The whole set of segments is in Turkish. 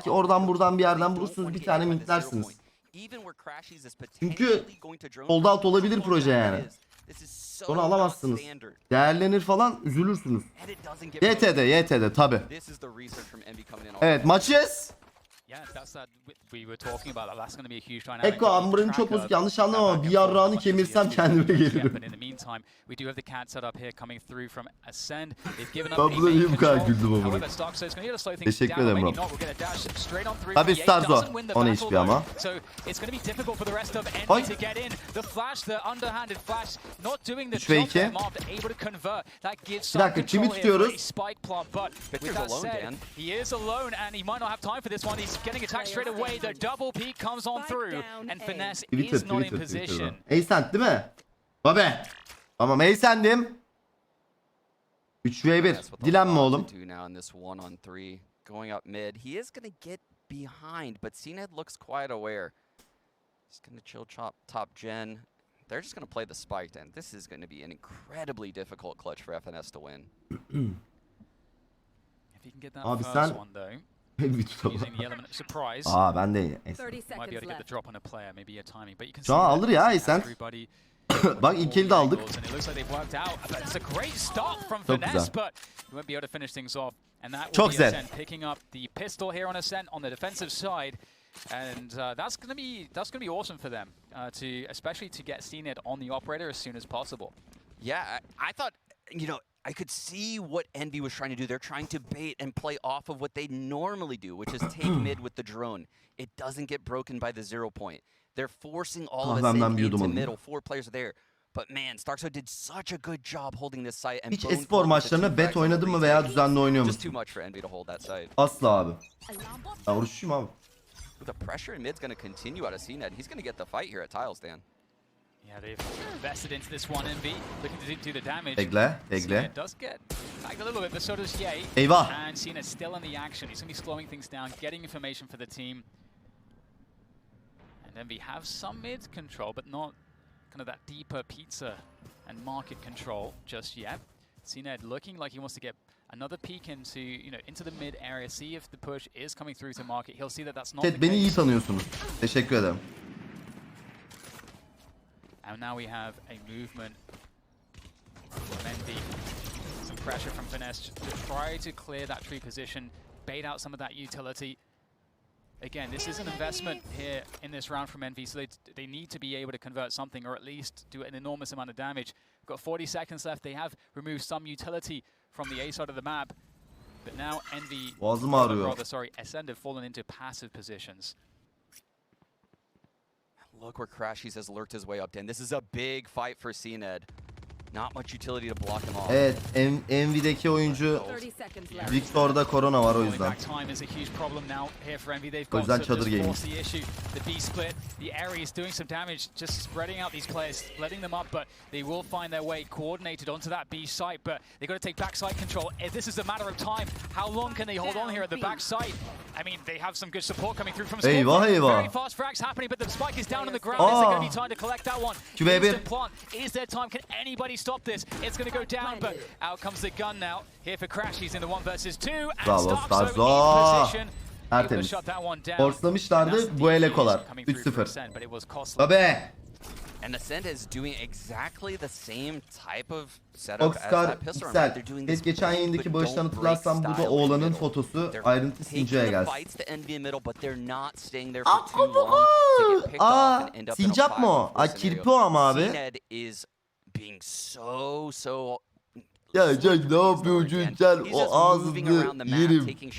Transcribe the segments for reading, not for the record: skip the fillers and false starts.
belki oradan buradan bir yerden bulursunuz, bir tane mintlersiniz. Çünkü sold out olabilir proje yani. Sonra alamazsınız. Değerlenir falan, üzülürsünüz. YT'de tabi. Evet, maçız. Eko Amber'ın çok bozuk, yanlış anlama ama bir yarrağını kemirsem kendime gelirim. Ben buna niye bu kadar güldüm ama. Teşekkür ederim bro. Tabi Starzo. O ne hiçbir ama. Oy. 3 ve 2. Bir dakika, kimi tutuyoruz? Twitter. Acend değil mi? Babe. Tamam, Acend'im. 3 v 1. Dilenme oğlum. Going up mid, he is going to get behind, but Cned looks quite aware. He's going to chill top gen. They're just going to play the spike, and this is going to be an incredibly difficult clutch for FNS to win. If he can get that first one though. Using the element of surprise. Aa, ben de might be able to get the drop on a player, maybe a timing, but you can see alır ya Acend. Bak ilk elde aldık. Çok güzel. Picking up the pistol here on Acend on the defensive side, and that's going to be awesome for them especially to get Cned on the operator as soon as possible. Yeah, I thought, you know, I could see what Envy was trying to do. They're trying to bait and play off of what they normally do, which is take mid with the drone. It doesn't get broken by the 0 point. They're forcing all of us into middle. 4 players are there. But man, Starkso did such a good job holding this site. Hiç espor maçlarına bet oynadın mı veya düzenli oynuyor musun? Asla abi. Ben oruçluyum abi. The pressure in mid's going to continue out of Cned. He's going to get the fight here at Tiles, Dan. Yeah, they've invested into this one, Envy, looking to do the damage. Egle. Does get tagged a little bit, but so does Ye. Eyvah. And Cned still in the action. He's going to be slowing things down, getting information for the team. And Envy have some mid control, but not kind of that deeper pizza and market control just yet. Cned looking like he wants to get another peek into, into the mid area, see if the push is coming through to market. He'll see that that's not the case. Beni iyi tanıyorsunuz. Teşekkür ederim. And now we have a movement from Envy. Some pressure from Finesse to try to clear that tree position, bait out some of that utility. Again, this is an investment here in this round from Envy, so they need to be able to convert something or at least do an enormous amount of damage. We've got 40 seconds left. They have removed some utility from the A side of the map, but now Envy, Acend have fallen into passive positions. Look where Crashies has lurked his way up, Dan. This is a big fight for Cned. Not much utility to block him off. Evet, Envy'deki oyuncu Victor'da korona var o yüzden. O yüzden çadır giymiş. The B split, the area is doing some damage, just spreading out these players, letting them up, but they will find their way coordinated onto that B site, but they've got to take backside control. This is a matter of time. How long can they hold on here at the backside? I mean, they have some good support coming through from Scorpion. Eyvah. Very fast frags happening, but the spike is down on the ground. Is there going to be time to collect that one? Is there time? Can anybody stop this? It's going to go down, but out comes the gun now. Here for Crashies in the 1 versus 2. Bravo Starzo. Tertemiz. Forslamışlardı bu elekolar. 3-0. Babe. And Acend is doing exactly the same type of setup as that pistol round. Evet, geçen yayındaki baştan hatırlarsam bu da oğlanın fotosu. Ayrıntı Sinco'ya gelsin. Aa, Sincap mı o? Aa, kirpi o ama abi. Ya Jack ne yapıyorsun sen? O ağzını yerim.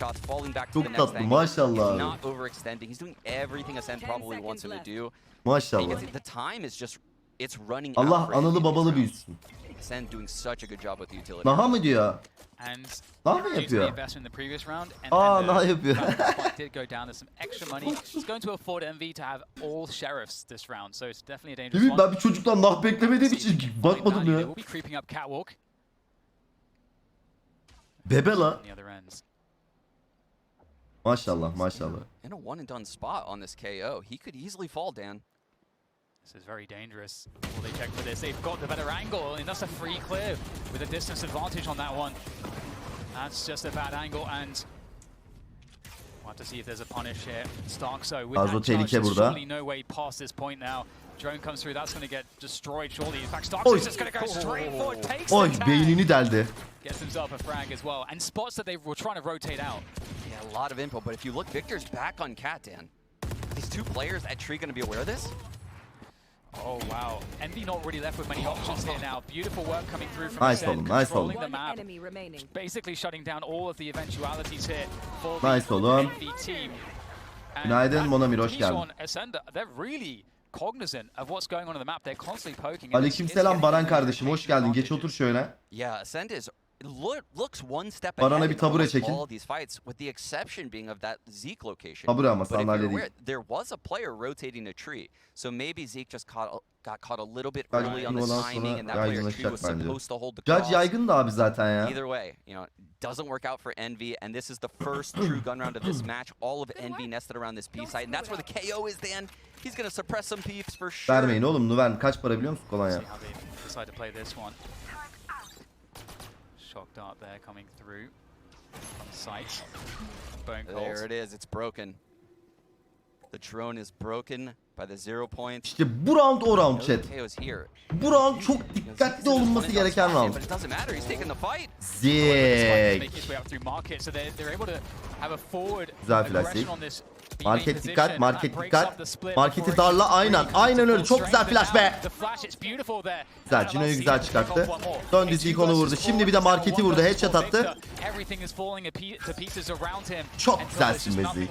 Çok tatlı maşallah abi. Maşallah. Allah analı babalı büyüsün. Naha mı diyor? Nah mı yapıyor? Aa, nah yapıyor. Ben bir çocuktan nah beklemediğim için bakmadım ya. Bebe la. Maşallah maşallah. In a one and done spot on this KO, he could easily fall, Dan. This is very dangerous. Will they check for this? They've got the better angle, and that's a free clear with a distance advantage on that one. That's just a bad angle, and have to see if there's a punish here. Starkso with Fazla that charge, tehlike there's burada. surely no way past this point now. Drone comes through, that's going to get destroyed surely. In fact, Starkso's just going to go straight forward, takes Oy, the tag. beynini deldi. Gets himself a frag as well, and spots that they were trying to rotate out. Yeah, a lot of info, but if you look, Victor's back on Cat, Dan. These two players at Tree going to be aware of this? Oh wow, Envy not really left with many options here now. Beautiful work coming through from Nice Acend, oğlum, nice controlling oğlum. the map, basically shutting down all of the eventualities here for the Nice oğlum. Envy team. And Günaydın that Monamir, hoş piece geldin. on Acend, they're really cognizant of what's going on in the map. They're constantly poking. Aleykümselam Baran kardeşim, hoş geldin. Geç otur şöyle. Yeah, Acend is looks one step Baran'a ahead bir in tabure almost çekin. all of these fights, with the exception being of that Zeke location. Tabure ama But if you're sandalye aware, değil. there was a player rotating a tree, so maybe Zeke just got caught a little bit Judge early on the ondan timing, and that sonra player tree yaygınlaşacak was bence. supposed to hold the Judge cross. yaygın da abi zaten ya. Either way, doesn't work out for Envy, and this is the first true gun round of this match. All of Envy nested around this B site, and that's where the KO is, Dan. He's going to suppress some peeps for sure. Vermeyin oğlum, Nuven kaç para biliyor musun kolonya? See how they decide to play this one. Shock dart there coming through on site. Bone There it is. It's broken. The drone is broken by the 0 points. İşte bu round o round chat. KO's here. Bu round çok dikkatli olunması gereken round. But it doesn't matter. He's taking the fight. Zik. Make his way up through market, so they're able to have a forward Güzel flash aggression zik. on this. Market dikkat, market dikkat. Marketi darla, aynen öyle. Çok güzel flash be. Güzel, Cino'yu güzel çıkarttı. Dön dizi onu vurdu. Şimdi bir de marketi vurdu. Headshot attı. Çok güzelsin be Zik.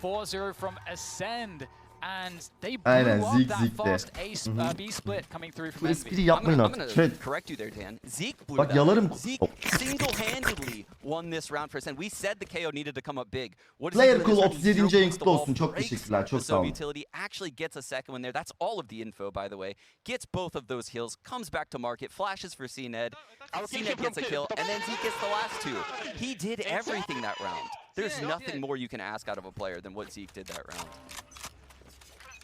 4-0 from Acend. And they Aynen, blew up Zeke that Zeke de. fast B split coming through Bu from espri Envy. yapmayın I'm artık. gonna Chat. correct you there, Dan. Zeke blew Bak that. yalarım. Zeke single-handedly won this round for Acend. We said the KO needed to come up big. What Player he do in Cool this round? He 37. zero yayın points the kutlu ball, olsun. Çok breaks teşekkürler. Çok the sağ olun. utility, actually gets a second one there. That's all of the info, by the way. Gets both of those kills, comes back to market, flashes for CNED. CNED gets a kill, and then Zeke gets the last two. He did everything that round. There's nothing more you can ask out of a player than what Zeke did that round.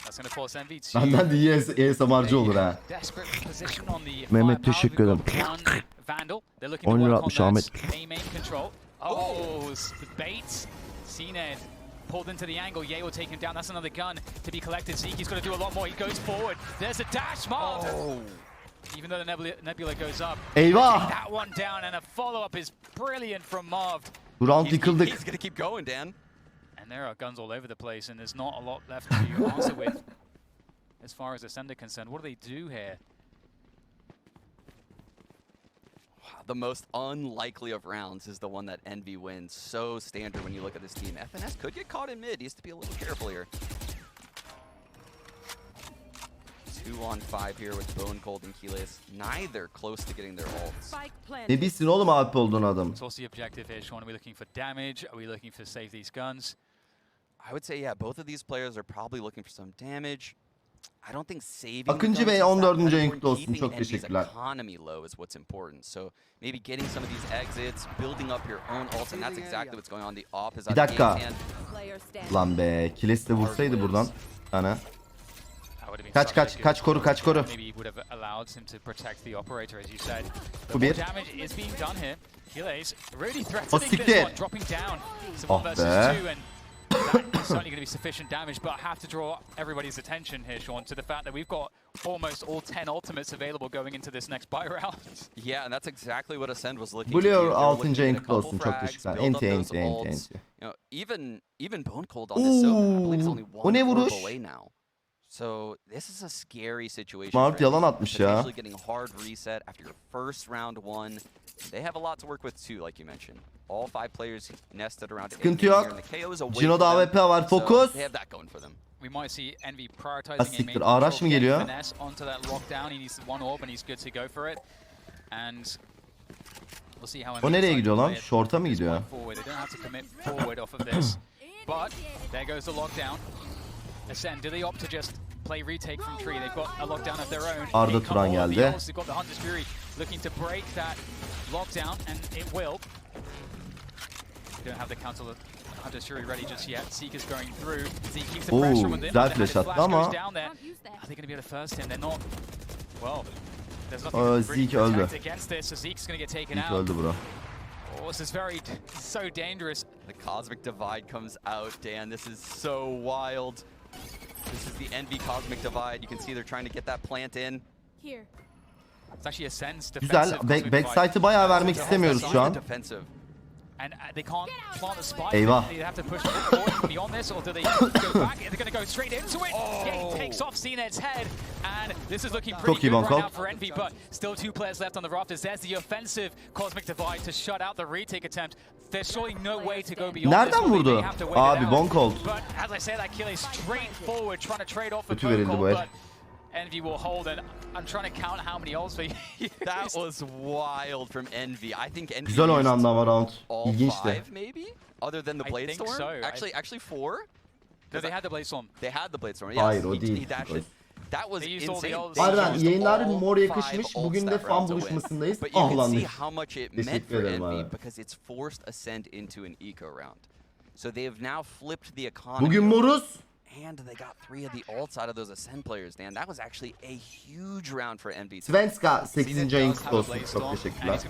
That's going to force Envy to Benden de iyi ASMR'cı olur ha. desperate position on the Mehmet, firepower. teşekkür We've ederim. got one Vandal. They're looking to 10 lira work on atmış that Ahmet. main control. Oh, the bait. CNED pulled into the angle. Ye will take him down. That's another gun to be collected. Zeke's got to do a lot more. He goes forward. There's a dash. Mild. Even though the nebula goes up. Eyvah! That one down, and a follow-up is brilliant from Marv. Bu round yıkıldık. He's going to keep going, Dan. And there are guns all over the place, and there's not a lot left to answer with. As far as Acend are concerned, what do they do here? The most unlikely of rounds is the one that Envy wins. So standard when you look at this team. FNS could get caught in mid. He has to be a little careful here. 2-on-5 here with Bone Cold and Keyless. Neither close to getting their ults. Ne bilsin oğlum AP olduğunu adam. What's the objective here, Sean? Are we looking for damage? Are we looking for save these guns? I would say, yeah, both of these players are probably looking for some damage. I don't think saving Akıncı Bey 14. ayın kutlu olsun. Çok teşekkürler. Economy low is what's important. So maybe getting some of these exits, building up your own ults, and that's exactly what's going on. The op is Bir out of dakika. game. Lan be. Kiles de vursaydı buradan. Ana. That would have been Kaç, such a kaç, good kaç, koru, kaç, koru. Maybe would have allowed him to protect the operator, as you said. Bu But bir. more damage is being done here. Kiles really O threatening siktir. this one, dropping down. It's Oh 1 versus be. 2, and that is certainly going to be sufficient damage, but I have to draw everybody's attention here, Sean, to the fact that we've got almost all 10 ultimates available going into this next buy round. Yeah, and that's exactly what Acend was looking to do. Blue They were 6. looking to ayın get a kutlu couple olsun. Çok frags, teşekkürler. build up Enti, those enti, enti, ults. enti. Even Bone Cold on this zone, I believe is only O one ne orb vuruş? away now. So this is a scary situation. Smart for yalan Envy, atmış ya. potentially getting hard reset after your first round won. They have a lot to work with too, like you mentioned. All 5 players nested around. Sıkıntı yok. Cino'da AWP var. Fokus. They have that going for them. We might see Envy prioritizing Asiktir, a main araç mı control, geliyor? get finesse onto that lockdown. He needs one orb and he's good to go for it. And we'll see how O Envy nereye decide gidiyor to lan? play it Short'a mı gidiyor? forward. They don't have to commit forward off of this. But there goes the lockdown. Acend, do they opt to just play retake from tree? They've got a lockdown of their own. Arda Here come Turan all the geldi. ults. They've got the Hunter's Fury looking to break that lockdown, and it will. They don't have the counter Hunter's Fury ready just yet. Zeke is going through. Zeke keeps the pressure on the güzel underhanded flash attı flash ama- goes down there. Are they going to be able to first him? They're not. Well, there's nothing Oh, to really Zeke öldü. protect against this, so Zeke's going to get taken İlk out. öldü bro. Oh, this is so dangerous. The Cosmic Divide comes out, Dan. This is so wild. This is the Envy Cosmic Divide. You can see they're trying to get that plant in. Here. It's actually Ascend's Güzel. Backside'ı bayağı vermek istemiyoruz şu an. And they can't plant the spike. Eyvah. They have to push forward beyond this, or do they go back? They're going to go straight into it. Yeah, he takes off Cned's head, and this is looking pretty good right now for Envy, but still 2 players left on the rafters. There's the offensive Cosmic Divide to shut out the retake attempt. There's surely no way to go beyond this. Nereden vurdu? Abi bonk oldu. But as I said, that kill is straight forward, trying to trade off with Bonk, but Envy will hold, and I'm trying to count how many ults they used. That was wild from Envy. I think Envy güzel oynandı ama round. All İlginçti. 5 maybe? Other than the Blade Storm? So. Actually 4? No, they had the Blade Storm. They had the Blade Storm. Yes, hayır o değil. That was insane. Harbiden yayınlar mor yakışmış. Bugün de fan buluşmasındayız. But you can Ahlanmış. see how much it meant for Envy because it's forced Ascend into an eco round. So they have now flipped the economy. Bugün moruz. And they got 3 of the ults out of those Ascend players, Dan. That was actually a huge round for Envy. Svenska 8. ayın kutlu olsun. Çok teşekkürler.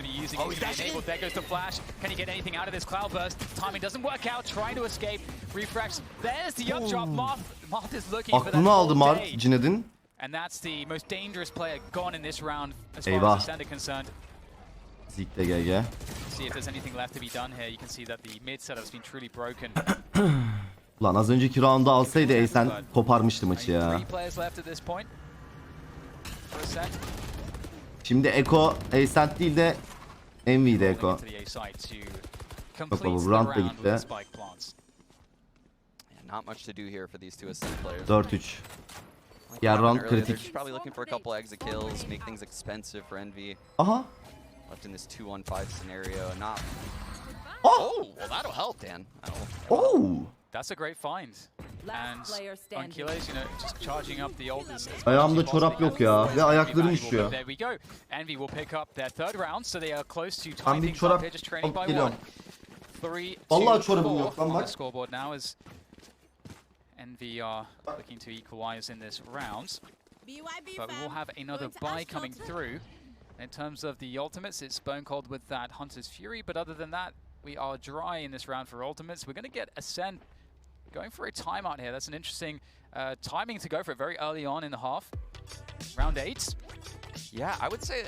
There goes the flash. Can he get anything out of this cloud burst? Timing doesn't work out. Trying to escape. Refrax. There's the up drop. Marth is looking for that. Aklını aldı Marth Cined'in. And that's the most dangerous player gone in this round as far as Ascend are concerned. Zik de GG. See if there's anything left to be done here. You can see that the mid setup's been truly broken. Ulan az önceki round'u alsaydı Acend koparmıştı maçı ya. Şimdi Eko Acend değil de Envy'de Eko. Yok baba bu round da gitti. 4-3. Diğer round kritik. Aha. Left in this 2-1-5 scenario. Oh, well that'll help, Dan. Oh. That's a great find. And Ankylos, you know, just charging up the ult as ayağımda çorap yok ya ve ayaklarım üşüyor. There we go. Envy will pick up their 3rd round, so they are close to Ben bir çorap alıp geliyorum. Vallahi çorabım yok lan bak. Scoreboard now as Envy are looking to equalize in this round. But we will have another buy coming through. In terms of the ultimates, it's Bone Cold with that Hunter's Fury, but other than that, we are dry in this round for ultimates. We're going to get Ascend going for a timeout here. That's an interesting timing to go for it very early on in the half. Round 8. Yeah, I would say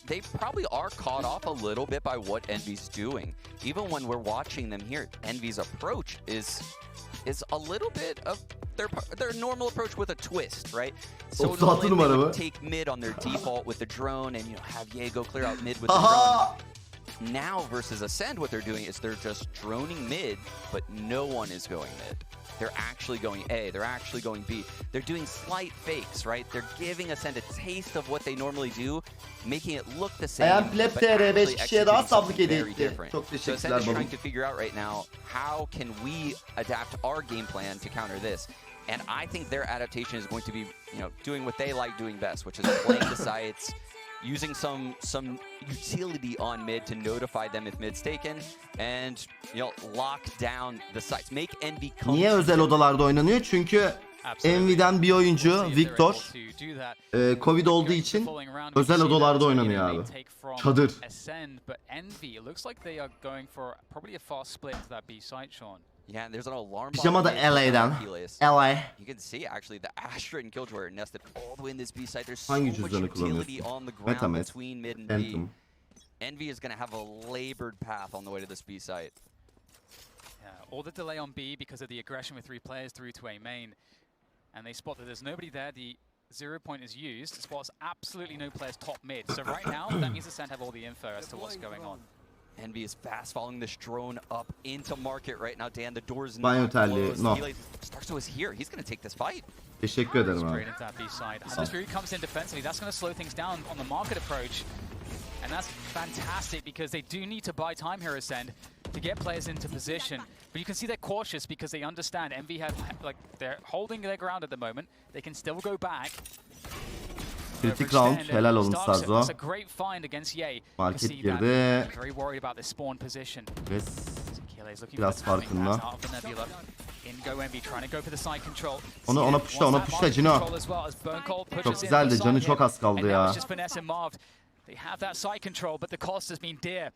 they probably are caught off a little bit by what Envy's doing. Even when we're watching them here, Envy's approach is a little bit of their normal approach with a twist, right? So normally they would take mid on their default with the drone and have Jaego clear out mid with the drone. Now versus Ascend, what they're doing is they're just droning mid, but no one is going mid. They're actually going A, they're actually going B. They're doing slight fakes, right? They're giving Ascend a taste of what they normally do, making it look the same, but actually executing something very different. So Ascend is trying to figure out right now, how can we adapt our game plan to counter this? And I think their adaptation is going to be, you know, doing what they like doing best, which is playing the sites, using some utility on mid to notify them if mid's taken, and you know, lock down the sites. Make Envy come. Niye özel odalarda oynanıyor? Çünkü Envy'den bir oyuncu Victor Covid olduğu için özel odalarda oynanıyor abi. Çadır. Yeah, there's an alarm. Pijama da LA'den. LA. You can see actually the Astra and Killjoy are nested all the way in this B site. There's so hangi much utility on the ground between mid and B. Envy is going to have a labored path on the way to this B site. Yeah, all the delay on B because of the aggression with 3 players through to A main. And they spot that there's nobody there. The 0 point is used. It spots absolutely no players top mid. So right now, that means Ascend have all the info as to what's going on. Envy is fast following this drone up into market right now. Dan, the door's not closed. No. Starsto is here. He's going to take this fight. Teşekkür ederim abi. Hunter's Fury comes in defensively. That's going to slow things down on the market approach. And that's fantastic because they do need to buy time here, Ascend, to get players into position. But you can see they're cautious because they understand Envy have, like, they're holding their ground at the moment. They can still go back. Kritik round. Helal olsun Sarzo. That's a great find against Ye. Market girdi. Very worried about this spawn position. Biraz farkında. Ona pushla Cino. Çok güzeldi. Canı çok az kaldı ya. They have that side control, but the cost has been dear.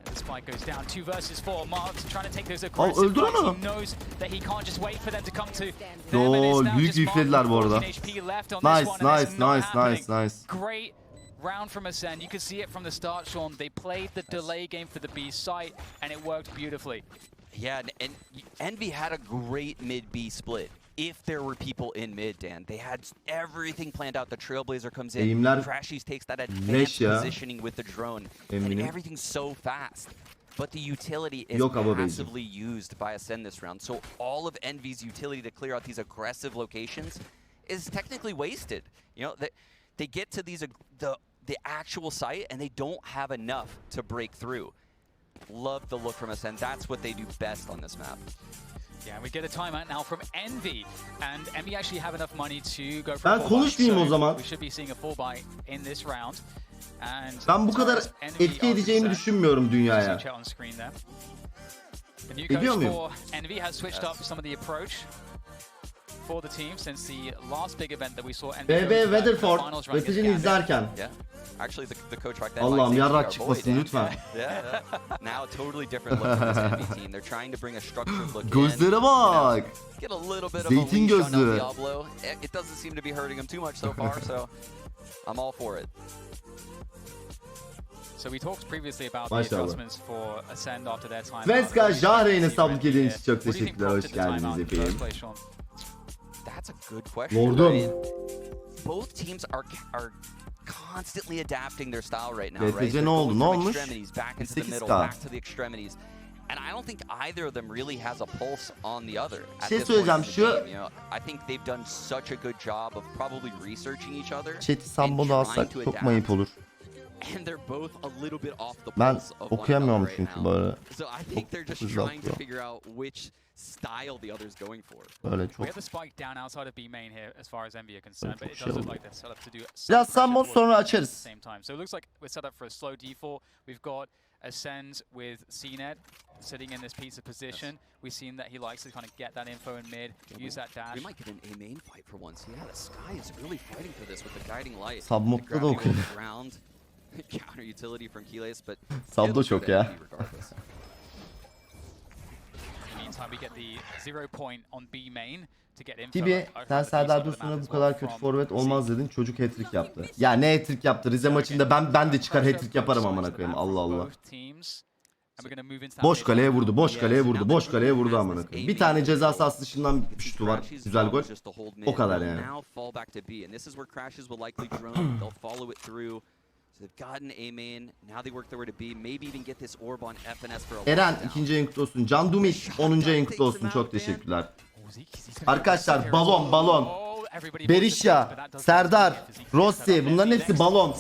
The spike goes down 2 versus 4. Marks trying to take those Al aggressive öldür fights. onu. He knows that he can't just wait for them to come to them. Gol. Büyük yükseldiler bu arada. Nice. Great round from Acend. You could see it from the start, Sean. They played the delay game for the B site, and it worked beautifully. Yeah, and Envy had a great mid-B split. If there were people in mid, Dan, they had everything planned out. The Trailblazer comes in, Crashies takes that advanced positioning with the drone, and everything's so fast. But the utility is massively used by Acend this round. So all of Envy's utility to clear out these aggressive locations is technically wasted. You know, they get to these the actual site and they don't have enough to break through. Love the look from Acend. That's what they do best on this map. Yeah, we get a timeout now from Envy, and Envy actually have enough money to go for Ben konuşmayayım o zaman. We should be seeing a full buy in this round. And ben bu kadar etki edeceğimi düşünmüyorum dünyaya. Ediyor muyum? Envy has switched up some of the approach for the team since the last big event that we saw. BB Weatherford Wtcn izlerken. Actually, the coach right there. Allah'ım yarrak çıkmasın lütfen. Yeah. Now a totally different look from this Envy team. They're trying to bring a structured look in. Gözlere bak. Get a little bit of Zeytin a leash on El gözlü. Diablo. It doesn't seem to be hurting him too much so far, so I'm all for it. So we talked previously about the adjustments for Acend after their time. Veska Jahreyn'e sablık edildiğiniz için çok teşekkürler. Hoş geldiniz efendim. That's a good question. Lordum. Both teams are constantly adapting their style right now, right? Wtcn ne oldu? Ne olmuş? Back into the middle, back to the extremities. And I don't think either of them really has a pulse on the other. Şey söyleyeceğim şu. I think they've done such a good job of probably researching each other. Chat'i sambolu alsak çok ayıp olur. And they're both a little bit off the Ben pulse of okuyamıyorum çünkü böyle. So I think they're just trying to figure out which style the other's going for. Böyle çok. We have the spike down outside of B main here as far as Envy are concerned, but it does look like they're set up to do biraz sambol sonra açarız. Same time. So it looks like we're set up for a slow D4. We've got Acend with CNED sitting in this piece of position. We've seen that he likes to kind of get that info in mid, use that dash. We might get an A main fight for once. Yeah, the Sky is really fighting for this with the guiding light. Submod'da da okuyor. Counter utility from Keyless, but Sub'da çok ya. Meantime, we get the 0 point on B main to get info. Tibi, sen Serdar Dursun'a bu kadar kötü forvet olmaz dedin. Çocuk hat-trick yaptı. Ya ne hat-trick yaptı? Rize maçında ben de çıkar hat-trick yaparım amına koyayım. Allah Allah. Boş kaleye vurdu, boş kaleye vurdu, boş kaleye vurdu amına koyayım. Bir tane ceza sahası dışından bir şutu var. Güzel gol. O kadar yani. Eren ikinci ayın kutlu olsun. Can Dumit 10. ayın kutlu olsun. Çok teşekkürler. Arkadaşlar balon. Berisha, Serdar, Rossi bunların hepsi balon.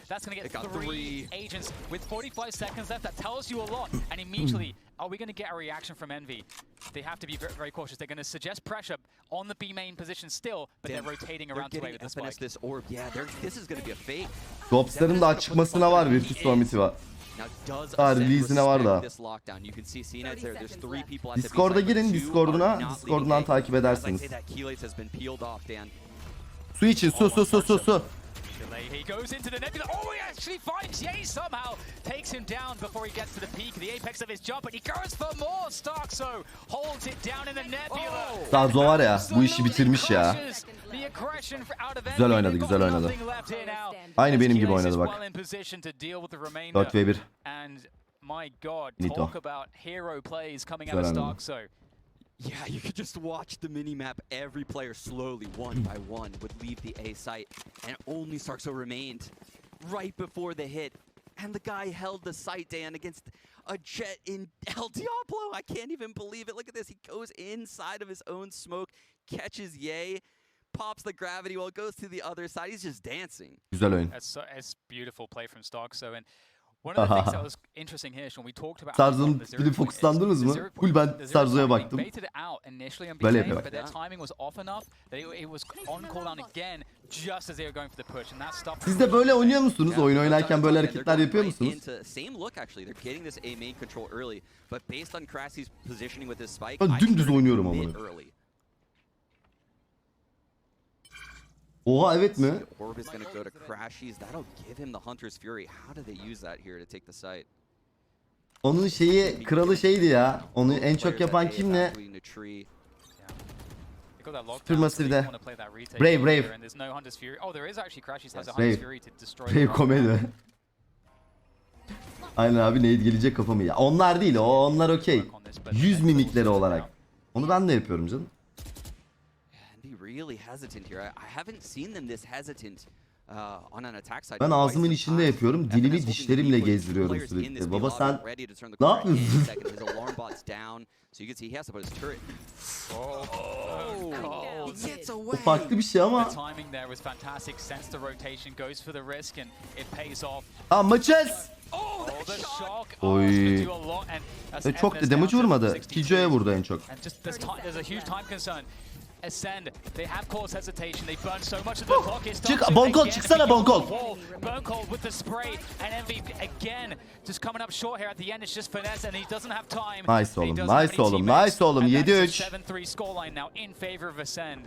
That's going to get 3 agents with 45 seconds left. That tells you a lot. And immediately, are we going to get a reaction from Envy? They have to be very, very cautious. They're going to suggest pressure on the B main position still, but they're rotating around to play with the spike. This orb. Yeah, this is going to be a fake. Dops'ların da çıkmasına var. Virtus var. Release'ine var da. Discord'a girin. Discord'dan takip edersiniz. Su için su. He goes into the nebula. Oh, he actually finds Ye somehow. Takes him down before he gets to the peak, the apex of his jump, but he goes for more. Starkso holds it down in the nebula. Starkso var ya, bu işi bitirmiş ya. Güzel oynadı. Aynı benim gibi oynadı bak. 4v1. Nito. Güzel oynadı. Yeah, you could just watch the mini-map. Every player slowly, one by one, would leave the A site. And only Starkso remained right before the hit. And the guy held the site, Dan, against a jet in El Diablo. I can't even believe it. Look at this. He goes inside of his own smoke, catches Ye, pops the gravity wall, goes to the other side. He's just dancing. Güzel oyun. It's beautiful play from Starkso. And one of the things that was interesting here, when we talked about Starzo'nun bir fokuslandınız mı? Cool, ben Starzo'ya baktım. Böyle yapıyor bak. Siz de böyle oynuyor musunuz? Oyun oynarken böyle hareketler yapıyor musunuz? Ben dümdüz oynuyorum ama. Oha, evet mi? Orb is going to go to Crashies. That'll give him the Hunter's Fury. How do they use that here to take the site? Onun şeyi kralı şeydi ya. Onu en çok yapan kimle? Supermassive'de. Brave. Brave komedi. Aynen abi, nade gelecek kafamı ya. Onlar değil, onlar okey. Yüz mimikleri olarak. Onu ben de yapıyorum canım. Ben ağzımın içinde yapıyorum. Dilimi dişlerimle gezdiriyorum sürekli. Baba sen ne yapıyorsun? O farklı bir şey ama. Aa, maçız. Oy. Çok da damage vurmadı. Kijo'ya vurdu en çok. Ascend, they have caused hesitation. They burn so much of the clock. It's Çık, Bonkol çıksana Bonkol. Bonkol with the spray and Envy again just coming up short here at the end. It's just finesse and he doesn't have time. Nice oğlum, nice oğlum, nice oğlum. 7-3. 7-3 scoreline now in favor of Ascend.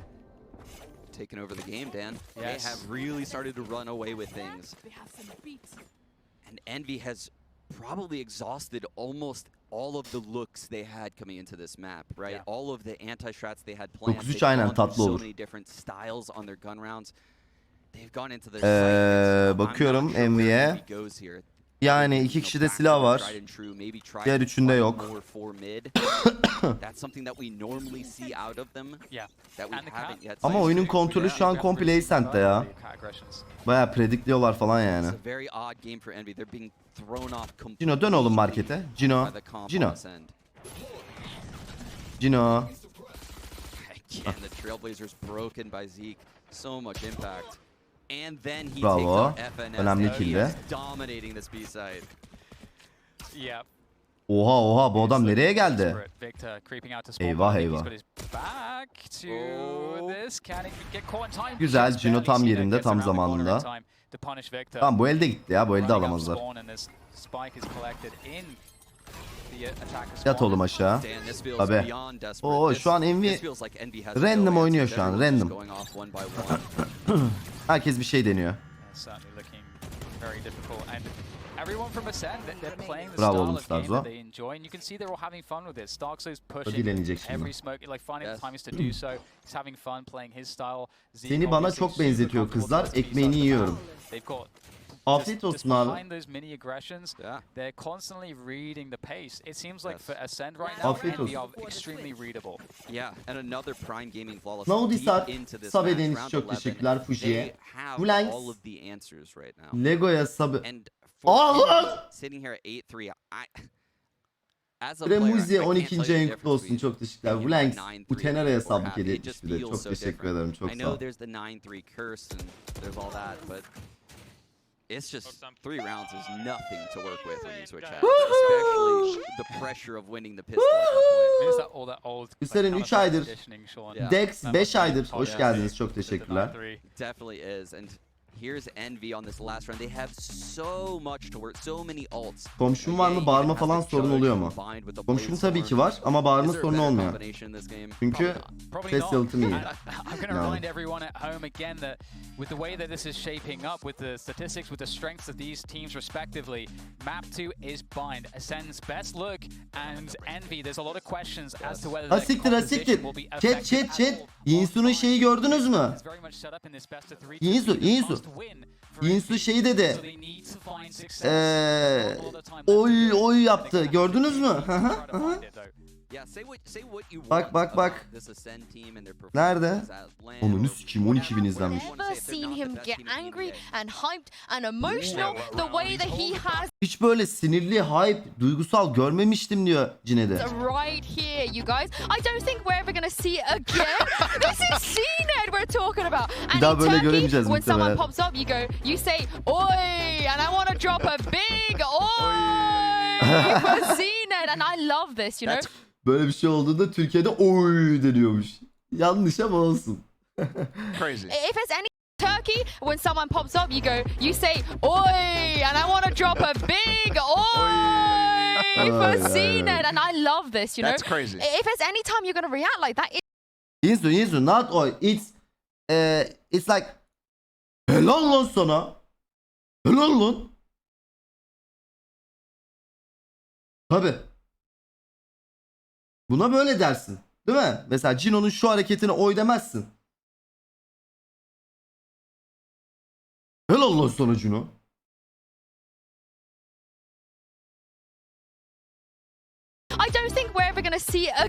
Taking over the game, Dan. Yes. They have really started to run away with things. And Envy has probably exhausted almost all of the looks they had coming into this map, right? Yeah. All of the anti-strats they had planned. 9-3 aynen tatlı olur. So many different styles on their gun rounds. They've gone into their bakıyorum Envy'ye. Yani iki kişide silah var. Diğer üçünde yok. Ama oyunun kontrolü şu an komple Acend-de ya. Bayağı predikliyorlar falan yani. Cino dön oğlum markete. Cino. Bravo. Önemli kill'de. Oha bu adam nereye geldi? Eyvah. Güzel, Cino tam yerinde, tam zamanında. Tamam, bu elde gitti ya, bu elde alamazlar. Yat oğlum aşağı. Tabi. Şu an Envy random oynuyor şu an, random. Herkes bir şey deniyor. Bravo oğlum Starzo. O dilenecek şimdi. Seni bana çok benzetiyor kızlar, ekmeğini yiyorum. Afiyet olsun abi. Afiyet olsun. Naudisar, Sabedeniz çok teşekkürler Fuji'ye. Vulanks, Lego'ya sabı... Allah'ım! Remuzi'ye 12. ayın kutlu olsun, çok teşekkürler. Vulanks, Utenera'ya sablık hediye etmiş bir de. Çok teşekkür ederim, çok sağ ol. It's just 3 rounds is nothing to work with when you switch out, especially the pressure of winning the pistol. Üstelik 3 aydır, Dex 5 aydır. Hoş geldiniz, çok teşekkürler. Definitely is, and here's Envy on this last round. They have so much to work, so many ults. Komşum var mı? Bağırma falan sorun oluyor mu? Komşum tabii ki var ama bağırma sorunu olmuyor. Çünkü ses yalıtım iyi. With the way that this is shaping up, with the statistics, with the strengths of these teams respectively, map 2 is bind. Ascend's best look, and Envy, there's a lot of questions as to whether their composition will be effective. Chat. Yinsu'nun şeyi gördünüz mü? Yinsu şeyi dedi. Oy yaptı. Gördünüz mü? Bak. Nerede? Onu sikeyim, 12.000 izlenmiş. Hiç böyle sinirli, hype, duygusal görmemiştim diyor Cine'de. Bir daha böyle göremeyeceğiz muhtemelen. Böyle bir şey olduğunda Türkiye'de oy deniyormuş. Yanlış ama olsun. Crazy. If it's any Turkey, when someone pops up, you say oi, and I want to drop a big oi for CNED, and I love this, That's crazy. If it's any time you're gonna react like that, Yinsu, not oi. It's like helal lan sana. Helal lan. Tabii. Buna böyle dersin. Değil mi? Mesela Cino'nun şu hareketine oy demezsin. Helal olsun sana Cino. I don't think we're ever gonna see a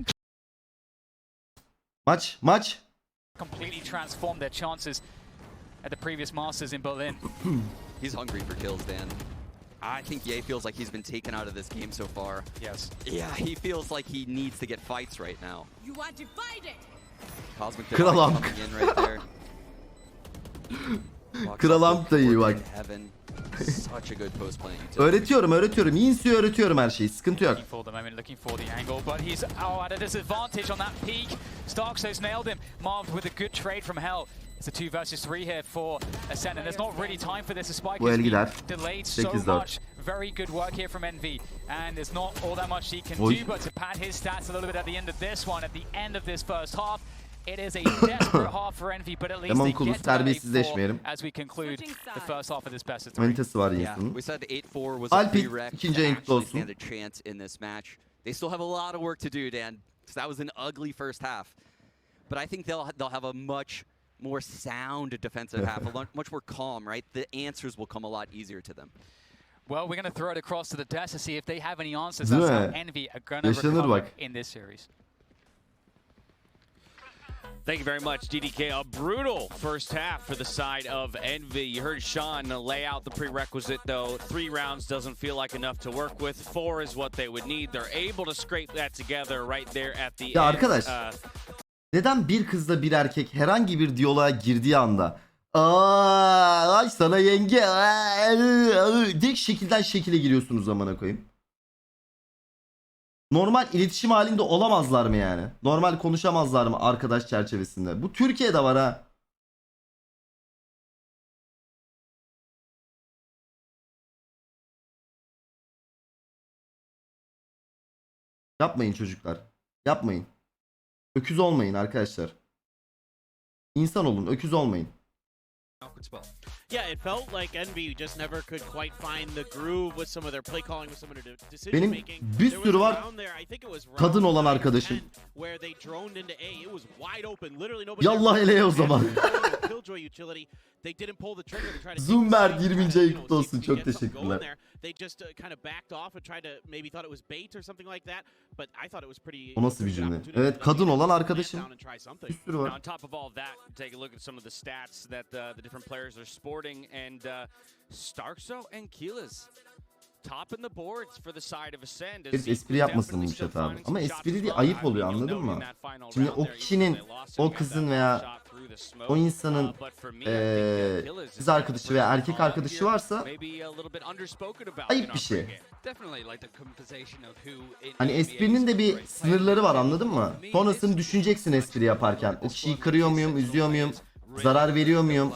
Maç. Completely transformed their chances at the previous Masters in Berlin. He's hungry for kills, Dan. I think Ye feels like he's been taken out of this game so far. Yes. Yeah, he feels like he needs to get fights right now. You are divided. Cosmic Kral Divide Amk. coming in right there. Kral Amk da iyi bak. Such a good post plant utility. Öğretiyorum. Yinsi'ye öğretiyorum her şeyi. Sıkıntı yok. For the moment, looking for the angle, but he's at a disadvantage on that peak. Starkso's nailed him. Marved with a good trade from Hell. It's a 2 versus 3 here for Acend, and there's not really time for this. Spike Bu el gider. delayed so much. Very good work here from Envy, and there's not all that much he can do, but to pad his stats a little bit at the end of this one, at the end of this first half. It is a desperate half for Envy, but at least they get to terbiyesizleşmeyelim. as we conclude the first half of this best of 3. Manitası var Yeah, Yinsi'nin. we said 8-4 was a Alpit prereq ikinci to ayın kutlu actually olsun. stand a chance in this match. They still have a lot of work to do, Dan. That was an ugly first half. But I think they'll have a much more sound defensive half, much more calm, right? The answers will come a lot easier to them. Well, we're going to throw it across to the desk to see if they have any answers. Değil That's mi? how Envy are going to Yaşanır recover bak. in this series. Thank you very much, DDK. A brutal first half for the side of Envy. You heard Sean lay out the prerequisite, though. 3 rounds doesn't feel like enough to work with. 4 is what they would need. They're able to scrape that together right there at the Ya end. arkadaş, neden bir kızla bir erkek herhangi bir diyaloğa girdiği anda ay sana yenge direkt şekilden şekile giriyorsunuz zamana koyayım. Normal iletişim halinde olamazlar mı yani? Normal konuşamazlar mı arkadaş çerçevesinde? Bu Türkiye'de var ha. Yapmayın çocuklar. Yapmayın. Öküz olmayın arkadaşlar. İnsan olun, öküz olmayın. Yeah, it felt like Envy just never could quite find the groove with some of their play calling, with some of their decision Benim making. bir sürü var kadın olan arkadaşım. Yallah eleye o zaman. Zumber 20. ayı kutlu olsun. Çok teşekkürler. O nasıl bir cümle? Evet, kadın olan arkadaşım. Bir sürü var. On top of all that, take a look at some of the stats that the different players are sporting, and Starkso and Keyless topping the boards for the side of Acend. Herif espri yapmasın bu chat abi. Ama espri değil, ayıp oluyor, anladın mı? Şimdi o kişinin, o kızın veya o insanın kız arkadaşı veya erkek arkadaşı varsa ayıp bir şey. Hani esprinin de bir sınırları var, anladın mı? Sonrasını düşüneceksin espri yaparken. O kişiyi kırıyor muyum, üzüyor muyum? Zarar veriyor muyum?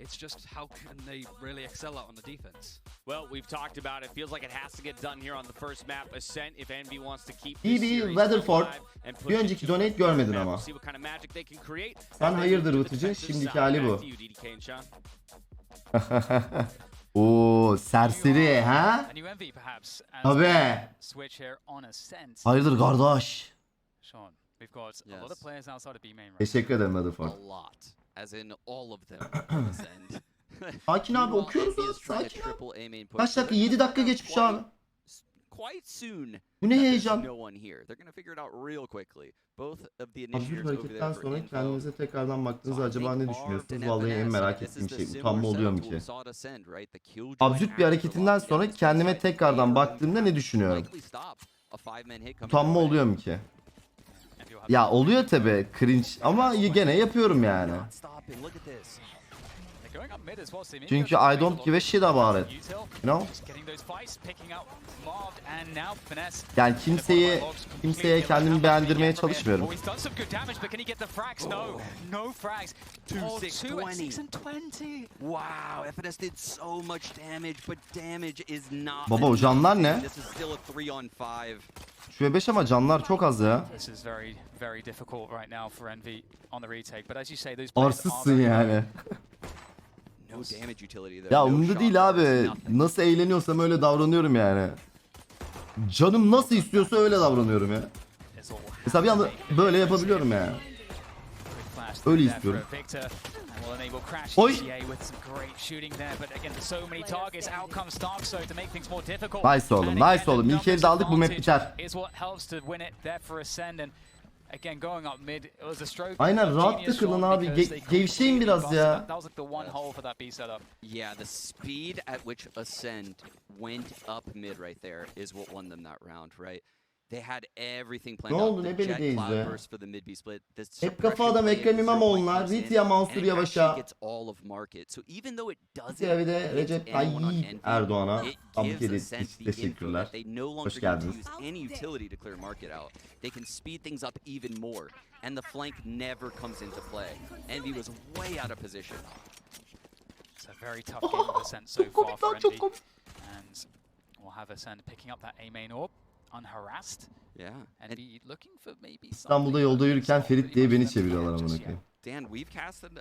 It's just how can they really excel out on the defense? Well, we've talked about it. Feels like it has to get done here on the first map. Ascent, if Envy wants to keep this series Weatherford. and Bir önceki donate görmedin ama. see what kind of magic they can create. Sen hayırdır Wtcn? Şimdiki hali bu. Back to you, DDK and Sean. Oo, serseri ha? And you Envy perhaps as Tabii. switch here on Ascend. Hayırdır kardeş? Sean, we've got a lot of players outside of B main right. Teşekkür ederim Weatherford. A lot. As in all of them. Ascend. Sakin abi, okuyoruz ya, sakin abi. Kaç dakika? 7 dakika geçmiş abi. Quite soon. Bu ne heyecan? No one here. They're gonna figure it out real quickly. Both of the Absürt initiators over there hareketten for sonra info. kendinize tekrardan baktığınızda acaba ne düşünüyorsunuz? Vallahi en merak ettiğim şey, utanma oluyor mu ki? Absürt bir hareketinden sonra kendime tekrardan baktığımda ne düşünüyorum? Utanma oluyor mu ki? Ya oluyor tabi, cringe, ama gene yapıyorum yani. Çünkü I don't give a shit about it. You know? Yani kimseye kendimi beğendirmeye çalışmıyorum. Wow, FNS did so much damage, but damage is not. Baba o canlar ne? This is still a 3-on-5. Şu 5 ama canlar çok az ya. This is very difficult right now for Envy on the retake, but as you say, those Arsızsın yani. Ya umurumda değil abi. Nasıl eğleniyorsam öyle davranıyorum yani. Canım nasıl istiyorsa öyle davranıyorum ya. Mesela bir anda böyle yapabiliyorum yani. Öyle istiyorum. Oy. Nice oğlum, nice oğlum. İlk elde aldık, bu map biter. Aynen, rahat takılın abi. Gevşeyin biraz ya. Yeah, the speed at which Acend went up mid right there is what won them that round, right? They had everything planned Ne out. oldu, ne The belli jet değil cloud ya. burst for the mid B split. The Hep kafa suppression adam play Ekrem at the İmamoğlu'na, 0 point Vitya in, Mansur and it Yavaş'a. actually gets all of market. So even though it Ya bir doesn't de hit Recep anyone on Tayyip Envy, Erdoğan'a it tebrik gives ederiz. Acend the info Teşekkürler. that they no longer Hoş need to geldiniz. use any utility to clear market out. They can speed things up even more, and the flank never comes into play. Envy was way out of position. It's a very tough game with Ascent so far for Envy. And we'll have Ascent picking up that A main orb unharassed. Yeah. Envy looking for maybe İstanbul'da yolda yürürken Ferit diye beni çeviriyorlar amına koyayım. Dan, we've casted,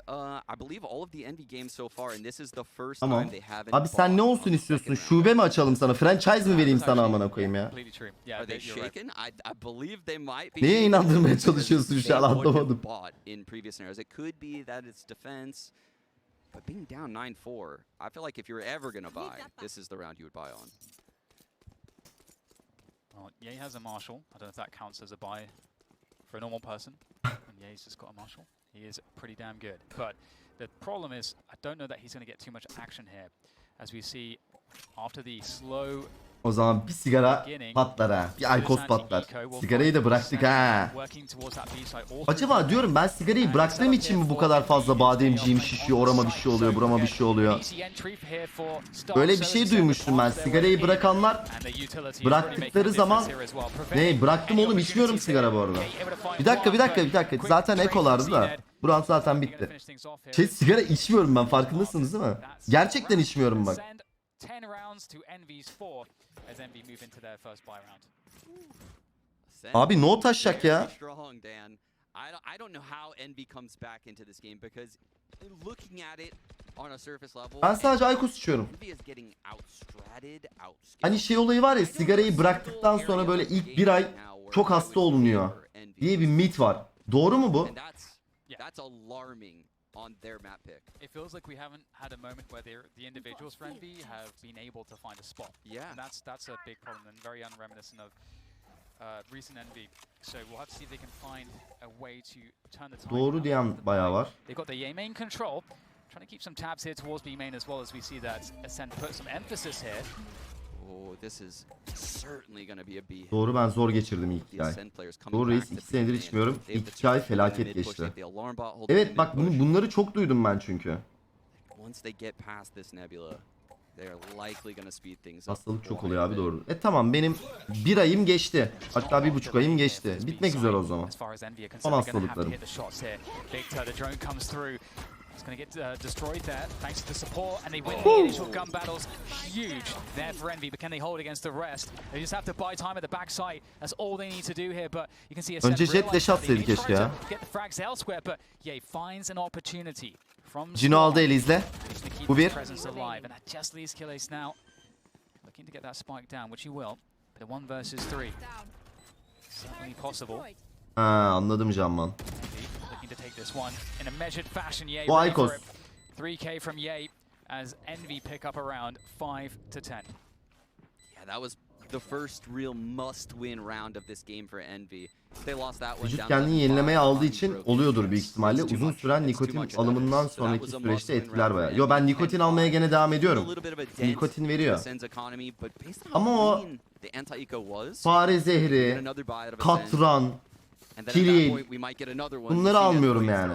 I believe, all of the Envy games so far, and this is the first Tamam. time they haven't. Abi sen ne olsun istiyorsun? Şube mi açalım sana? Franchise mi vereyim sana amına koyayım ya? Are they shaken? I believe they might be. Neye inandırmaya çalışıyorsun şu an, anlamadım. In previous scenarios, it could be that it's defense, but being down 9-4, I feel like if you're ever gonna buy, this is the round you would buy on. Well, Ye has a Marshal. I don't know if that counts as a buy for a normal person. And Ye's just got a Marshal. He is pretty damn good. But the problem is, I don't know that he's going to get too much action here. As we see, after the slow... O zaman bir sigara patlar ha. Bir Aykos patlar. Sigarayı da bıraktık ha. Acaba diyorum, ben sigarayı bıraktığım için mi bu kadar fazla bademciğim şişiyor, orama bir şey oluyor, burama bir şey oluyor. Böyle bir şey duymuştum ben. Sigarayı bırakanlar bıraktıkları zaman... Ne? Bıraktım oğlum, içmiyorum sigara bu arada. Bir dakika. Zaten ekolardı da. Bu round zaten bitti. Sigara içmiyorum ben, farkındasınız değil mi? Gerçekten içmiyorum bak. 10 rounds to Envy's 4 as Envy move into their first buy round. Abi no taşacak ya. I don't know how Envy comes back into this game because looking at it on a surface level. Ben sadece Aykos içiyorum. Hani şey olayı var ya, sigarayı bıraktıktan sonra böyle ilk bir ay çok hasta olunuyor diye bir mit var. Doğru mu bu? That's alarming on their map pick. It feels like we haven't had a moment where the individuals for Envy have been able to find a spot. Yeah. And that's a big problem and very unreminiscent of recent Envy. So we'll have to see if they can find a way to turn the tide. Doğru diyen bayağı var. They've got the A main control. Trying to keep some tabs here towards B main as well, as we see that Ascend put some emphasis here. Oh, this is certainly gonna be a B. Doğru, ben zor geçirdim ilk 2 ay. Doğru reis, 2 senedir içmiyorum. İlk 2 ay felaket geçti. Evet bak, bunları çok duydum ben çünkü. Hastalık çok oluyor abi, doğru. Tamam, benim 1 ayım geçti. Hatta 1,5 ayım geçti. Bitmek üzere o zaman. Son hastalıklarım. It's going to get destroyed there, thanks to the support, and they win the initial gun battles. Huge there for Envy, but can they hold against the rest? They just have to buy time at the backside. That's all they need to do here, but you can see önce jet dash atsaydı keşke ya. Get the frags elsewhere, but Ye finds an opportunity from Cino aldı el, izle. Bu bir. And just leaves Killace now. Looking to get that spike down, which he will. But a 1 versus 3. Certainly possible. Ha, anladım Canman. To take this one in a measured fashion. Ye bu Aykos. 3K from Ye as Envy pick up around 5 to 10. Yeah, that was the first real must-win round of this game for Envy. They lost that one. Vücut kendini yenilemeye aldığı için oluyordur büyük ihtimalle. Uzun süren nikotin alımından sonraki süreçte etkiler bayağı. Yo, ben nikotin almaya gene devam ediyorum. Nikotin veriyor. Ama o fare zehri, katran, kilit, bunları almıyorum yani.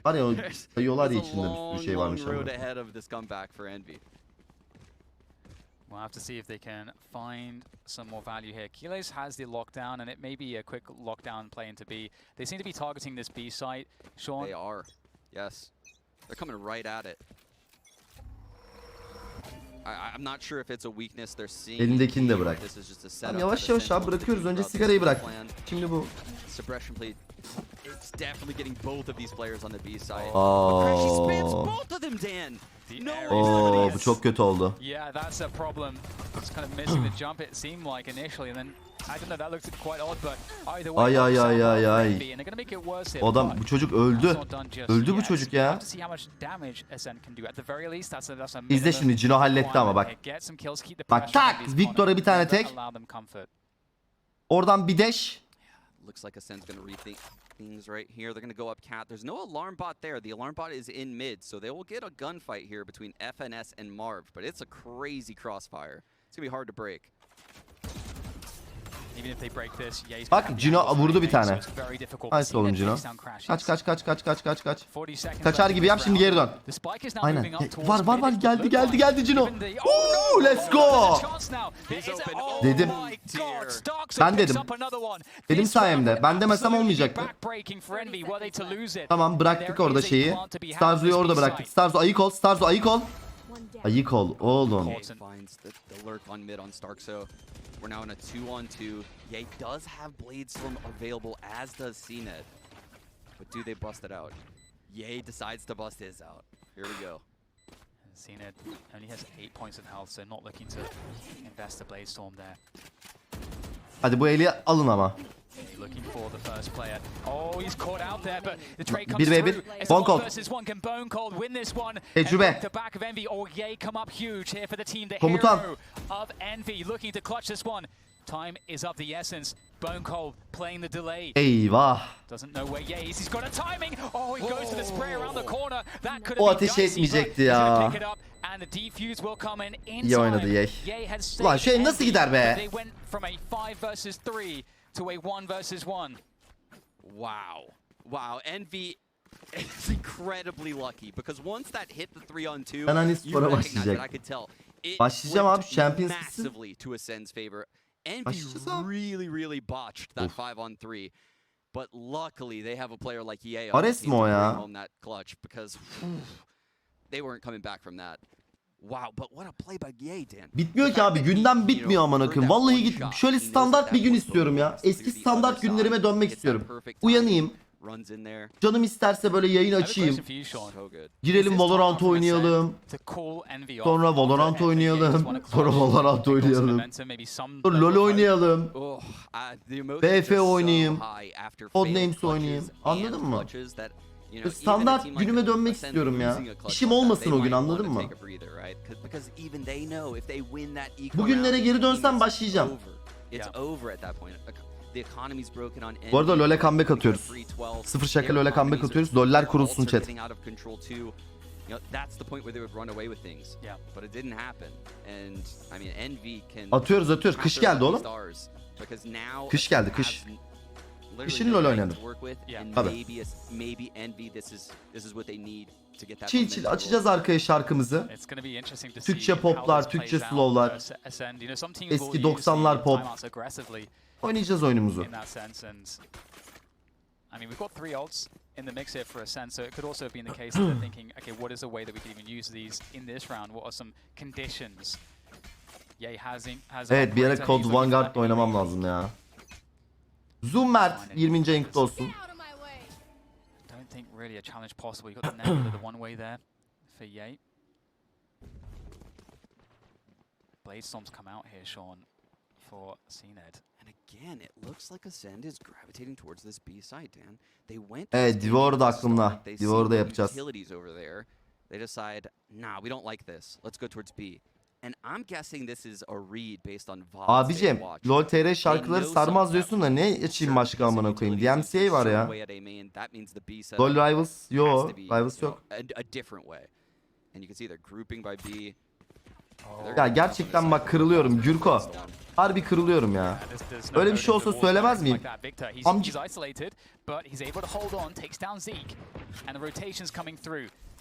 Var ya, sayıyorlar ya, içinde bir sürü şey varmış ama. We'll have to see if they can find some more value here. Killace has the lockdown, and it may be a quick lockdown play into B. They seem to be targeting this B site. Sean? They are, yes. They're coming right at it. I'm not sure if it's a weakness they're seeing. Elindekini de bırak. This is just a Tamam, setup yavaş that yavaş Ascend abi wants to bırakıyoruz. keep Önce throughout sigarayı this bırak. plan. Şimdi bu. Suppression plate. It's definitely getting both of these players on the B side. Oh. Crashy spins both of them, Dan. No Oo, bu çok kötü oldu. Yeah, that's a problem. It's kind of missing the jump it seemed like initially, and then I don't know, that looked quite odd, but either way, Ay. and they're going to make it worse here. Adam, bu çocuk öldü. Öldü bu çocuk ya. İzle şimdi, Cino halletti ama bak. Bak tak, Victor'a bir tane tek. Oradan bir dash. Looks like Ascend's gonna rethink things right here. They're gonna go up cat. There's no alarm bot there. The alarm bot is in mid, so they will get a gunfight here between FNS and Marv. But it's a crazy crossfire. It's gonna be hard to break. Bak Cino vurdu bir tane. Nice oğlum Cino. Kaç. Kaçar gibi yap, şimdi geri dön. Aynen. Var geldi Cino. Let's go. Dedim. Ben dedim. Benim sayemde. Ben demesem olmayacaktı. Tamam, bıraktık orada şeyi. Starzo'yu orada bıraktık. Starzo ayık ol. Ayık ol oğlum. We're now in a 2-on-2. Ye does have Bladestorm available, as does Cned. But do they bust it out? Ye decides to bust his out. Here we go. Cned only has 8 points of health, so not looking to invest the Bladestorm there. Hadi bu eli alın ama. Looking for the first player. Oh, he's caught out there, but the trade comes 1v1. through. Bone Cold. Versus one. Can Bone Cold win this one? Tecrübe. The back of Envy. Oh, Ye come up huge here for the team. The Komutan. hero of Envy looking to clutch this one. Time is of the essence. Bone Cold playing the delay. Eyvah. Doesn't know where Ye is. He's got a timing. Oh, he goes to the spray around the corner. That could O have been ateş dicey, etmeyecekti but he's gonna ya. pick it up, and the defuse will come in İyi oynadı time. Ye. Ye has Ulan saved şey nasıl Envy, gider be? but they went from a 5 versus 3 to a 1 versus 1. Wow, Envy is incredibly lucky because once that hit the 3-on-2, Ben hani you spora recognize that. I başlayacak. could tell. It Başlayacağım abi, flipped Champions gitsin. massively to Ascend's favor. Envy Başlayacağız abi. really botched that 5-on-3. But luckily they have a player like Ye on the Ares team mi o to ya? bring home that clutch because they weren't coming back from that. Wow, but what a play by Ye, Dan. Bitmiyor ki abi, günden bitmiyor amına koyayım. Vallahi git, şöyle standart bir gün istiyorum ya. Eski standart günlerime dönmek istiyorum. Uyanayım. Canım isterse böyle yayın açayım. Girelim Valorant oynayalım. Sonra Valorant oynayalım. Sonra Valorant oynayalım. Sonra LoL oynayalım. BF oynayayım. Codenames oynayayım. Anladın mı? Standart günüme dönmek istiyorum ya. İşim olmasın o gün, anladın mı? Bugünlere geri dönsem başlayacağım. Bu arada LoL'e comeback atıyoruz. Sıfır şaka LoL'e comeback atıyoruz. LoL'ler kurulsun chat. Atıyoruz. Kış geldi oğlum. Kış geldi, kış. Kışın LoL oynadım. Tabii. Chill açacağız arkaya şarkımızı. Türkçe poplar, Türkçe slowlar. Eski 90'lar pop. Oynayacağız oyunumuzu. I mean, we've got 3 ults in the mix here for Ascend, so it could also have been the case that they're thinking, okay, what is a way that we could even use these in this round? What are some conditions? Ye has Evet, bir ara Code Vanguard'da oynamam lazım ya. Zoom Mert 20. ayın kutlu olsun. Don't think really a challenge possible. You got the nebula, the one way there for Ye. Bladestorms come out here, Sean, for Cned. And again, it looks like Ascend is gravitating towards this B side, Dan. They went. Evet, Divor da aklımda. Divor da yapacağız. They decide, nah, we don't like this. Let's go towards B. And I'm guessing this is a read based on VODs. Abicim, LoL TR şarkıları sarmaz diyorsun da ne açayım başka amına koyayım? DMCA var ya. LoL Rivals, Rivals yok. Ya gerçekten bak kırılıyorum Gürko. Harbi kırılıyorum ya. Öyle bir şey olsa söylemez miyim? Amcık.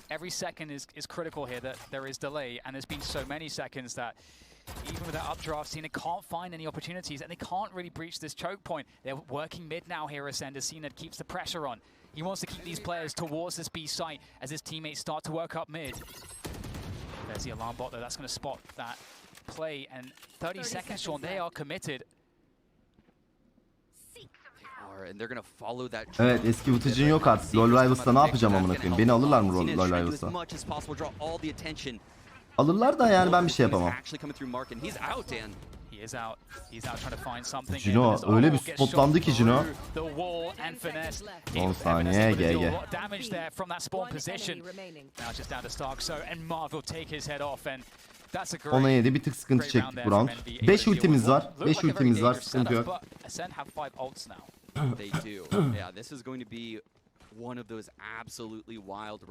Every second is critical here, that there is delay, and there's been so many seconds that even with that updraft scene, they can't find any opportunities, and they can't really breach this choke point. They're working mid now here, Ascend, as Cned keeps the pressure on. He wants to keep these players towards this B site as his teammates start to work up mid. There's the alarm bot though. That's going to spot that play. And 30 seconds, Sean. They are committed. Evet, eski Wtcn yok artık. LoL Rivals'ta ne yapacağım amına koyayım? Beni alırlar mı LoL Rivals'ta? Alırlar da yani ben bir şey yapamam. Cino öyle bir spotlandı ki Cino. 10 saniye GG. Ona 7 bir tık sıkıntı çektik bu round. 5 ultimiz var. 5 ultimiz var. Sıkıntı yok. They do. Yeah, this is going to be one of those absolutely wild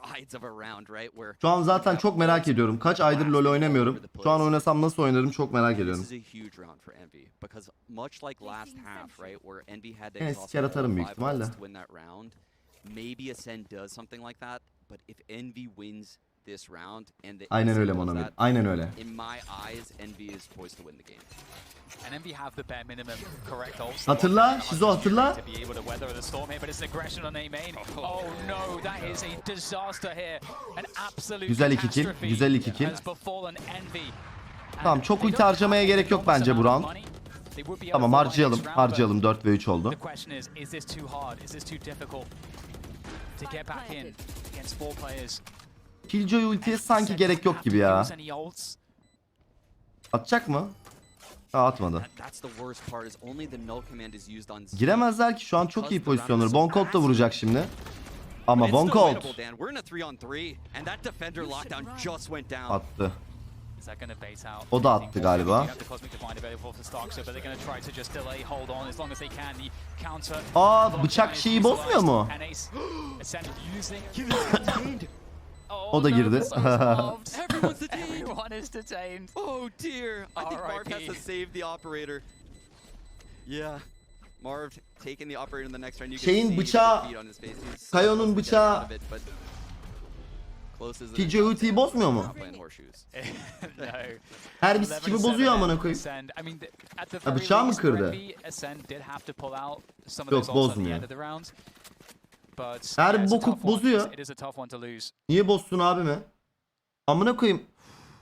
rides of a round, right? Where Şu an zaten çok merak ediyorum. Kaç aydır LoL oynamıyorum. Şu an oynasam nasıl oynarım çok merak ediyorum. This is a huge round for Envy because much like last half, right, where Envy had to Siker atarım büyük ihtimalle. win that round. Maybe Acend does something like that, but if Envy wins this round and the Aynen öyle Monami. Aynen öyle. In my eyes, Envy is poised to win the game. And Envy have the bare minimum correct ult. Hatırla, Şizo hatırla. To be able to weather the storm here, but it's an aggression on A main. Oh no, that is a disaster here. An absolute Güzel 2 kill, güzel 2 kill. has befallen Envy. Tamam, çok ulti harcamaya gerek yok bence bu round. Tamam, harcayalım. 4 ve 3 oldu. The question is this too hard? Is this too difficult to get back in against 4 players? Killjoy ultiye sanki gerek yok gibi ya. Atacak mı? Ha, atmadı. Giremezler ki, şu an çok iyi pozisyonları. Bonkolt da vuracak şimdi. Ama Bonkolt attı. O da attı galiba. Aa, bıçak şeyi bozmuyor mu? O da girdi. Everyone is detained. Oh dear. I think Marv has to save the operator. Yeah. Marv taking the operator in the next round. Şeyin bıçağı, Kayo'nun bıçağı Killjoy ultiyi bozmuyor mu? Her bir sikimi bozuyor amına koyayım. Ha, bıçağı mı kırdı? Yok, bozmuyor. Her boku bozuyor. Niye bozsun abi mi? Amına koyayım.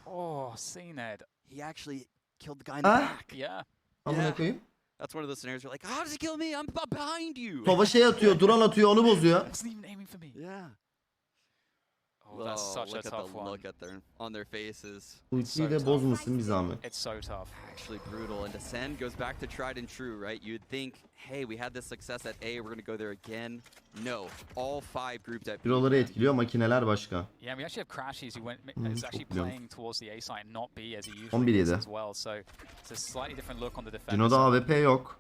Oh, Cned. He actually killed the guy in the back. Yeah. Amına koyayım. That's one of those scenarios where like, how does he kill me? I'm behind you. Sova şey atıyor, drone atıyor, onu bozuyor. Wasn't even aiming for me. Yeah. Oh, that's such a tough one. Look at on their faces. Ultiyi de bozmasın bir zahmet. It's so tough. Actually brutal. And Acend goes back to tried and true, right? You'd think, hey, we had this success at A, we're going to go there again. No. All 5 grouped at B. Hero'ları etkiliyor, makineler başka. Yeah, we actually have Crashies who is actually playing towards the A side, not B as he usually 11 is as well. So it's a slightly different look on the defense. Dino'da AWP yok.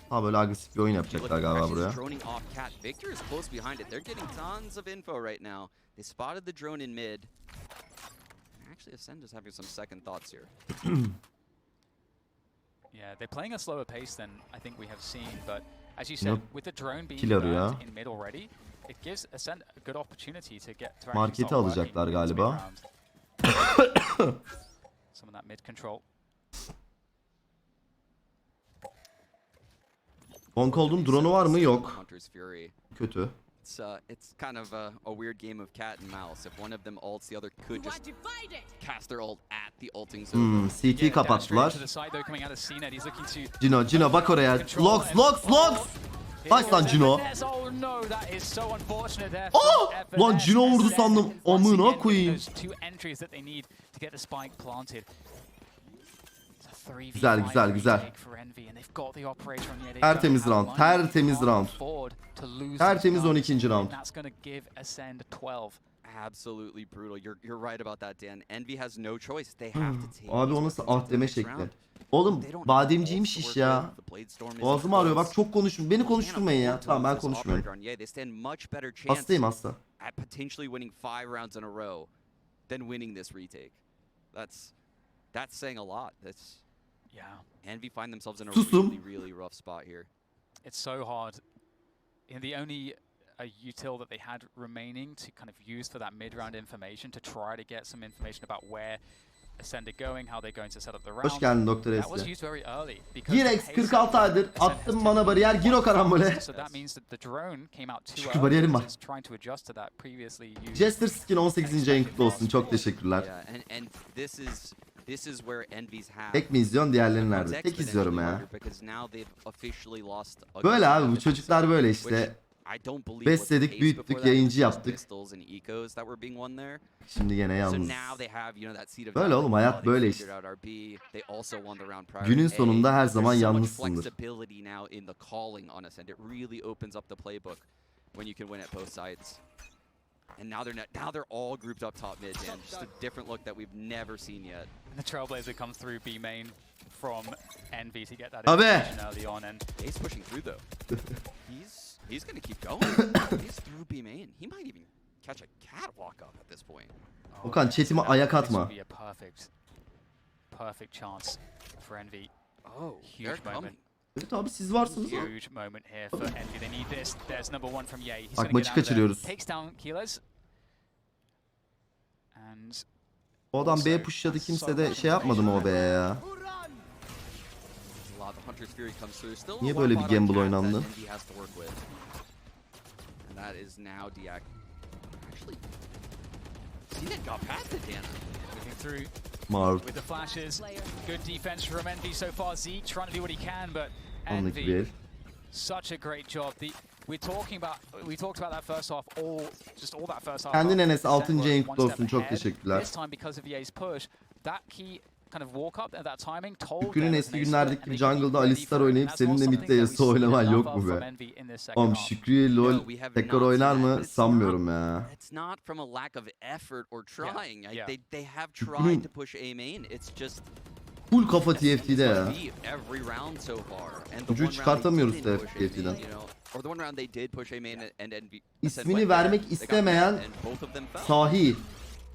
Ha, böyle agresif bir oyun yapacaklar galiba buraya. Victor is close behind it. They're getting tons of info right now. They spotted the drone in mid. Actually, Acend is having some second thoughts here. Yeah, they're playing a slower pace than I think we have seen, but as you said, with the drone being burned in mid already, it gives Acend a good opportunity to get to marketi alacaklar galiba. Some of that mid control. Bonkolt'un drone'u var mı? Yok. Kötü. It's kind of a weird game of cat and mouse. If one of them ults, the other could just cast their ult at the ulting zone. CT'yi kapattılar. Cino bak oraya. Lox. Nice lan Cino. Oh! Lan Cino vurdu sandım. Amına koyayım. Güzel. Tertemiz round. Tertemiz 12. round. Absolutely brutal. You're right about that, Dan. Envy has no choice. They have to take. Abi o nasıl deme şekli. Oğlum bademciymiş iş ya. Boğazım ağrıyor, bak çok konuşun. Beni konuşturmayın ya. Tamam, ben konuşmuyorum. Hastayım hasta. At potentially winning 5 rounds in a row than winning this retake. That's saying a lot. Envy find themselves in a really rough spot here. It's so hard. The only util that they had remaining to kind of use for that mid-round information to try to get some information about where Ascend are going, how they're going to set up the round. Hoş geldin Doktor That was Esli. used very early because Girex the pace 46 aydır. Ascend has Attım taken bana bariyer. Gir o karambole. So that means that the drone came out too Şükür early. bariyerim var. It's trying to adjust to that previously used. Jester Skin 18. ayın kutlu olsun. Çok teşekkürler. Yeah, and this is where Envy's have. Tek mi izliyorsun? Diğerleri nerede? Tek izliyorum ya. Böyle abi bu çocuklar böyle işte. Besledik, büyüttük, yayıncı yaptık. Şimdi gene yalnız. Böyle oğlum, hayat böyle işte. Günün sonunda her zaman yalnızsındır. And now they're all grouped up top mid, and just a different look that we've never seen yet. And the Trailblazer comes through B main from Envy to get that Abi. information early on, and Ace pushing through though. He's gonna keep going. He's through B main. He might even catch a catwalk up at this point. Okan chatime ayak atma. This would be a perfect chance for Envy. Oh, Huge moment. Evet abi siz varsınız. Huge moment here for Envy. They need this. There's number one from Ye. He's Bak gonna maçı get out of there. kaçırıyoruz. Takes down Kilos. And O adam B pushladı, kimse de şey yapmadı mı o B'ye ya? Niye böyle bir gamble oynandı? Marv. with the flashes, good defense from Envy so far. Zeke trying to do what he can, but Anlık bir Envy, el. such a great job. We talked about that first half, all that first half. Kendin Enes Ascend 6. were ayın one kutlu olsun. step Çok ahead. teşekkürler. This time because of Ye's push, that key kind of walk up at that timing told Şükür'ün them eski that they günlerdeki stood and jungle'da they could be Alistar ready for it. oynayıp And seninle that's not midde something that Yasuo we've seen oynaman enough yok of mu from be? Envy in this second Oğlum half. Şükrü'ye LoL No, we have tekrar not oynar seen mı? that. It's Sanmıyorum not- ya. It's not from a lack of effort or trying. Yeah. They have tried to push A main. It's just Full kafa TFT'de ya. every round so far. And the Çocuğu one round çıkartamıyoruz they didn't push A main, TFT'den. you know, or the one round they did push A main and Envy. İsmini vermek istemeyen sahi.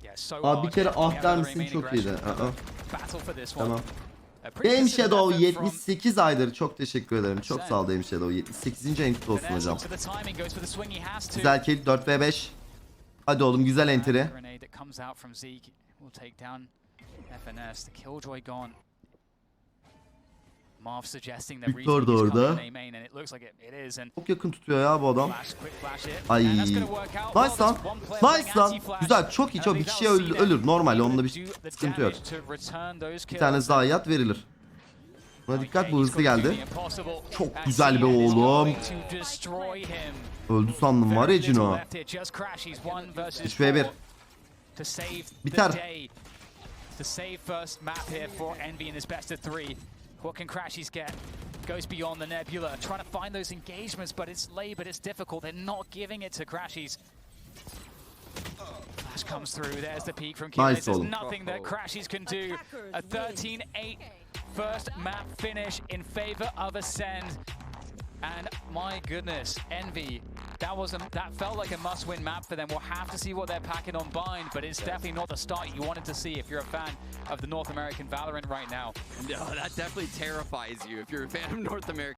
Yeah, so Abi bir hard. kere We ah have der another misin? remaining Çok iyiydi. aggression. Battle for this one. Tamam. A pretty Dame consistent Shadow effort from 78 aydır. Çok teşekkür ederim. Çok sağ ol Dame Shadow. 78. ayın kutlu olsun hocam. Vanessa to the timing, goes for the swing he has to. Güzel kill 4v5. Hadi oğlum güzel entry. Grenade that comes out from Zeke will take down FNS. The Killjoy gone. Marv suggesting that Victor retake da is orada. coming in A main, and it looks like it is. And Çok yakın tutuyor ya bu adam. flash, quick flash it. Ay. And that's gonna work out. Nice Well, lan. there's one player playing Nice lan. anti-flash. Güzel, çok iyi, And çok. I Bir think kişi that'll see them ölür. Normal, onda bir do the sıkıntı yok. damage to return those Bir kills. tane zayiat verilir. Buna dikkat, bu hızlı geldi. Çok And güzel be Cien is oğlum. going to destroy him. Öldü sandım var ya Very little Cino. left here, just Crash, he's 1 versus 3v1. 4 to save Biter. the day. To save first map here for Envy in this best of 3. What can Crashies get? Goes beyond the Nebula, trying to find those engagements, but it's late, but it's difficult. They're not giving it to Crashies. Flash comes through, there's the peak from Kilos. Nice There's oğlum. nothing that Crashies can do. A 13-8 first map finish in favor of Ascend. And my goodness, Envy, that felt like a must-win map for them. We'll have to see what they're packing on Bind, but it's definitely not the start you wanted to see if you're a fan of the North American Valorant right now. No, that definitely terrifies you if you're a fan of North American.